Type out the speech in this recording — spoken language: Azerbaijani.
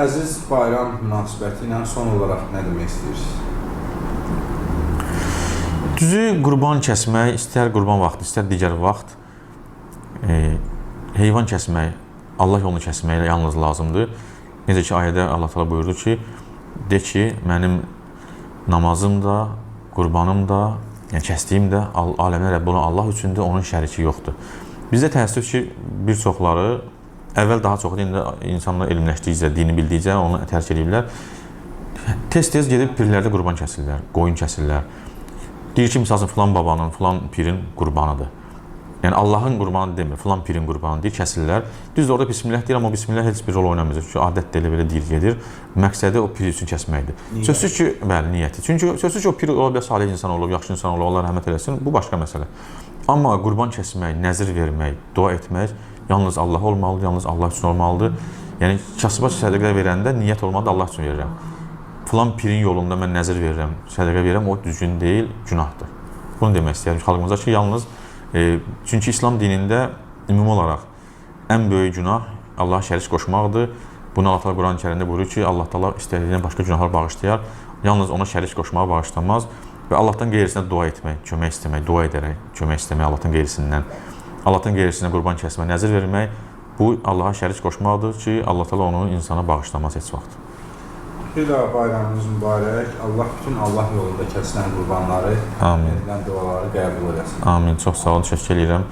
Əziz bayram münasibəti ilə son olaraq nə demək istəyirsiniz? Düzü qurban kəsmək, istər qurban vaxtı, istər digər vaxt heyvan kəsmək, Allah yolunu kəsmək yalnız lazımdır. Necə ki, ayədə Allah təala buyurdu ki, de ki, mənim namazım da, qurbanım da, yəni kəsdiyim də aləmlər Rəbbi olan Allah üçündür, onun şəriki yoxdur. Bizdə təəssüf ki, bir çoxları əvvəl daha çox indi insanlar elmləşdikcə, dini bildikcə onu tərk edirlər. Tez-tez gedib pirlərdə qurban kəsirlər, qoyun kəsirlər. Deyir ki, məsələn, filan babanın, filan pirin qurbanıdır. Yəni Allahın qurbanı demir, filan pirin qurbanı deyir, kəsirlər. Düzdür, orada bismillah deyir, amma bismillah heç bir rol oynamayacaq. Çünki adət də elə-belə deyir, gedir. Məqsədi o pir üçün kəsməkdir. Sözsüz ki, bəli, niyyəti. Çünki sözsüz ki, o pir ola bilər, salih insan olub, yaxşı insan olub, Allah rəhmət eləsin, bu başqa məsələ. Amma qurban kəsmək, nəzir vermək, dua etmək yalnız Allah olmalıdır, yalnız Allah üçün olmalıdır. Yəni, kasıba sədəqə verəndə niyyət olmalıdır, Allah üçün verirəm. Filan pirin yolunda mən nəzir verirəm, sədəqə verirəm, o düzgün deyil, günahdır. Bunu demək istəyirəm xalqımıza ki, yalnız çünki İslam dinində ümumi olaraq ən böyük günah Allaha şərik qoşmaqdır. Bunu Allah Quran-Kərimdə buyurur ki, Allah Taala istədiyinə başqa günahlar bağışlayar, yalnız ona şərik qoşmağı bağışlamaz və Allahdan qeyrisinə dua etmək, kömək istəmək, dua edərək kömək istəmək Allahdan qeyrisindən, Allahdan qeyrisinə qurban kəsmək, nəzir vermək, bu Allaha şərik qoşmaqdır ki, Allah Taala onu insana bağışlamaz heç vaxt. Bir daha bayramınız mübarək. Allah bütün Allah yolunda kəsilən qurbanları, edilən duaları qəbul eləsin. Amin. Çox sağ olun, təşəkkür edirəm.